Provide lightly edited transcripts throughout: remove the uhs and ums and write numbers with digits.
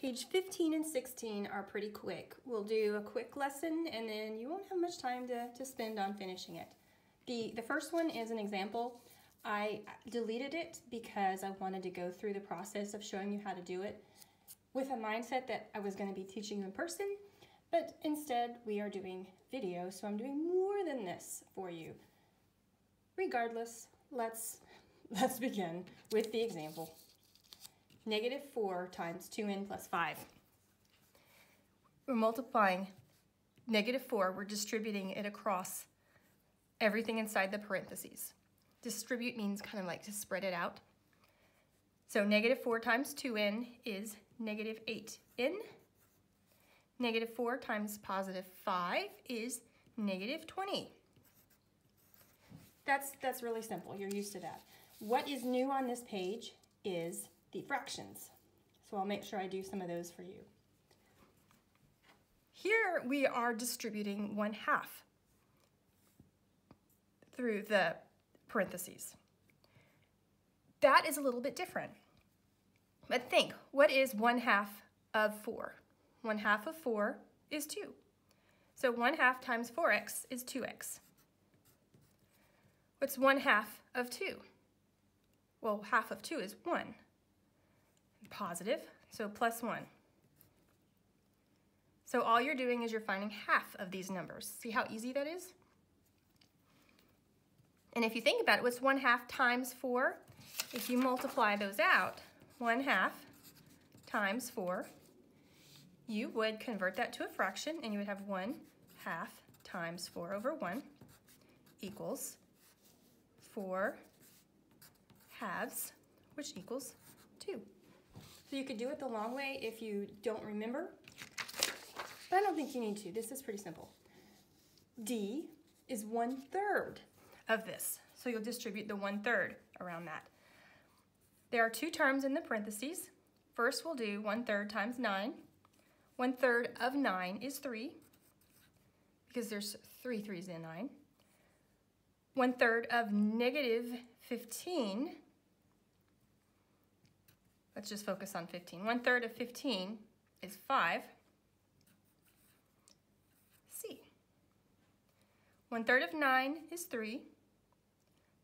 Page 15 and 16 are pretty quick. We'll do a quick lesson and then you won't have much time to spend on finishing it. The first one is an example. I deleted it because I wanted to go through the process of showing you how to do it with a mindset that I was going to be teaching you in person, but instead we are doing video, so I'm doing more than this for you. Regardless, let's begin with the example. -4 times 2n plus 5. We're multiplying -4, we're distributing it across everything inside the parentheses. Distribute means kind of like to spread it out. So -4 times 2n is -8n. -4 times +5 is -20. That's really simple. You're used to that. What is new on this page is the fractions. So I'll make sure I do some of those for you. Here we are distributing 1/2 through the parentheses. That is a little bit different. But think, what is 1/2 of 4? 1/2 of 4 is 2. So 1/2 times 4x is 2x. What's 1/2 of 2? Well, half of 2 is 1. Positive, so +1. So all you're doing is you're finding half of these numbers. See how easy that is? And if you think about it, what's 1/2 times 4? If you multiply those out, 1/2 times 4, you would convert that to a fraction and you would have 1/2 times 4 over 1 equals 4 halves, which equals 2. So you could do it the long way if you don't remember, but I don't think you need to. This is pretty simple. D is 1/3 of this, so you'll distribute the 1/3 around that. There are 2 terms in the parentheses. First we'll do 1/3 times 9. 1/3 of 9 is 3, because there's 3 3's in 9. 1/3 of -15, let's just focus on 15. 1/3 of 15 is 5. C. 1/3 of 9 is 3,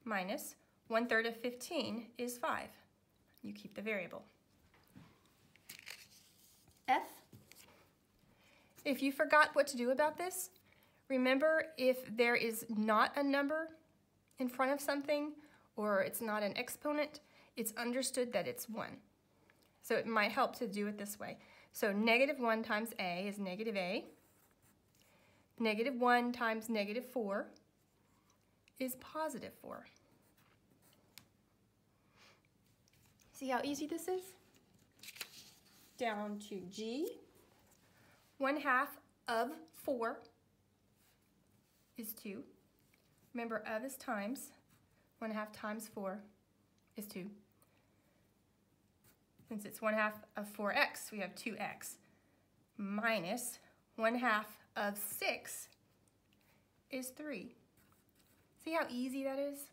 minus 1/3 of 15 is 5. You keep the variable. F. If you forgot what to do about this, remember if there is not a number in front of something or it's not an exponent, it's understood that it's 1. So it might help to do it this way. So -1 times a is -a. -1 times -4 is +4. See how easy this is? Down to G. 1/2 of 4 is 2. Remember, of is times. 1/2 times 4 is 2. Since it's 1/2 of 4x, we have 2x. Minus 1/2 of 6 is 3. See how easy that is?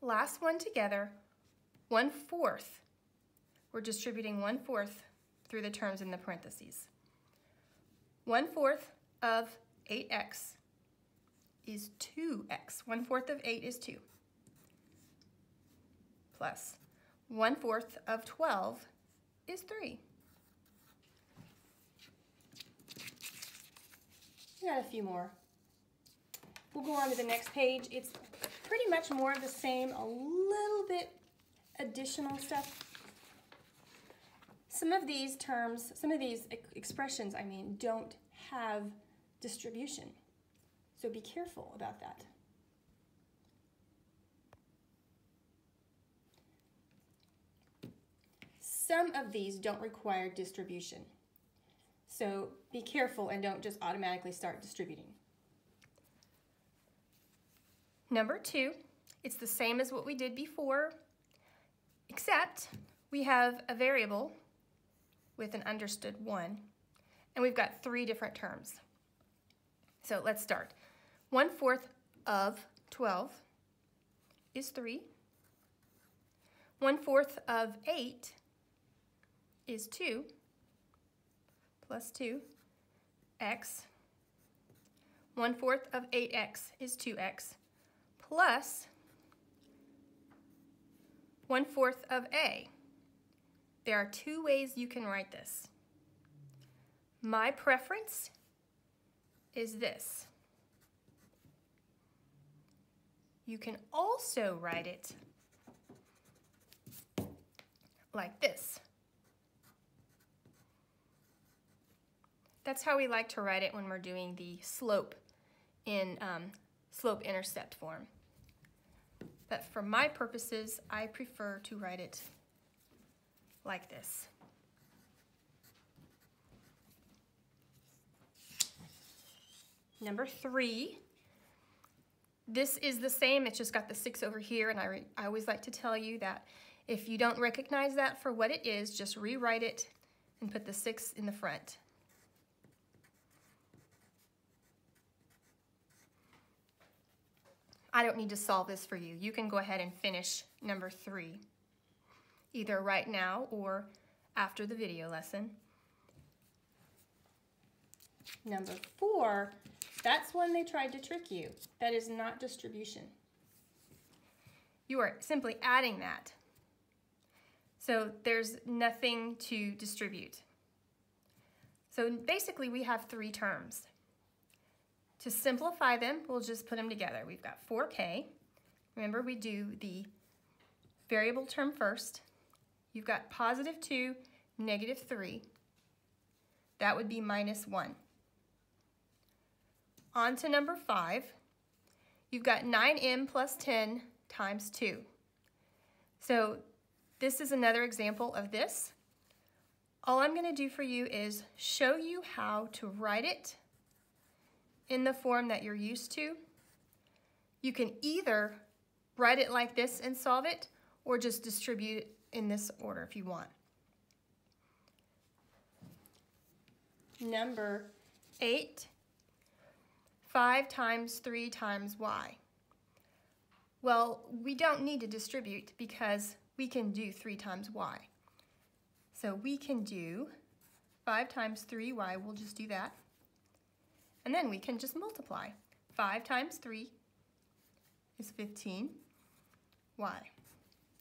Last one together, 1/4. We're distributing 1/4 through the terms in the parentheses. 1/4 of 8x is 2x. 1/4 of 8 is 2. Plus 1/4 of 12 is 3. We got a few more. We'll go on to the next page. It's pretty much more of the same, a little bit additional stuff. Some of these terms, some of these expressions, don't have distribution. So be careful about that. Some of these don't require distribution. So be careful and don't just automatically start distributing. Number 2, it's the same as what we did before, except we have a variable with an understood 1, and we've got 3 different terms. So let's start. 1/4 of 12 is 3. 1/4 of 8 is 2 plus 2x. 1/4 of 8x is 2x plus 1/4 of a. There are two ways you can write this. My preference is this. You can also write it like this. That's how we like to write it when we're doing the slope in slope-intercept form. But for my purposes, I prefer to write it like this. Number 3. This is the same, it's just got the 6 over here, and I always like to tell you that if you don't recognize that for what it is, just rewrite it and put the 6 in the front. I don't need to solve this for you. You can go ahead and finish number 3, either right now or after the video lesson. Number 4, that's when they tried to trick you. That is not distribution. You are simply adding that. So there's nothing to distribute. So basically we have 3 terms. To simplify them, we'll just put them together. We've got 4k. Remember, we do the variable term first. You've got positive 2, negative 3. That would be minus 1. On to number 5. You've got 9m plus 10 times 2. So this is another example of this. All I'm going to do for you is show you how to write it in the form that you're used to. You can either write it like this and solve it, or just distribute it in this order if you want. Number 8, 5 times 3 times y. Well, we don't need to distribute because we can do 3 times y. So we can do 5 times 3y, we'll just do that. And then we can just multiply. 5 times 3 is 15y,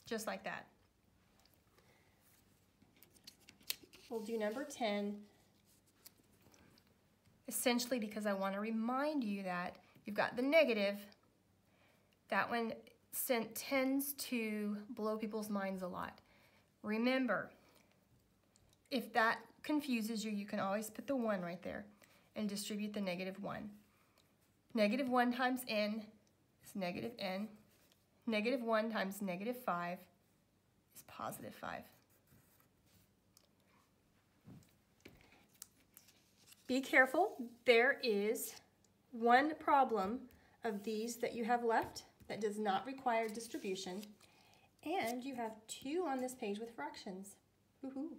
just like that. We'll do number 10, essentially because I want to remind you that you've got the negative. That one tends to blow people's minds a lot. Remember, if that confuses you, you can always put the 1 right there and distribute the negative 1. Negative 1 times n is negative n. Negative 1 times negative 5 is positive 5. Be careful. There is one problem of these that you have left that does not require distribution, and you have 2 on this page with fractions. Woohoo!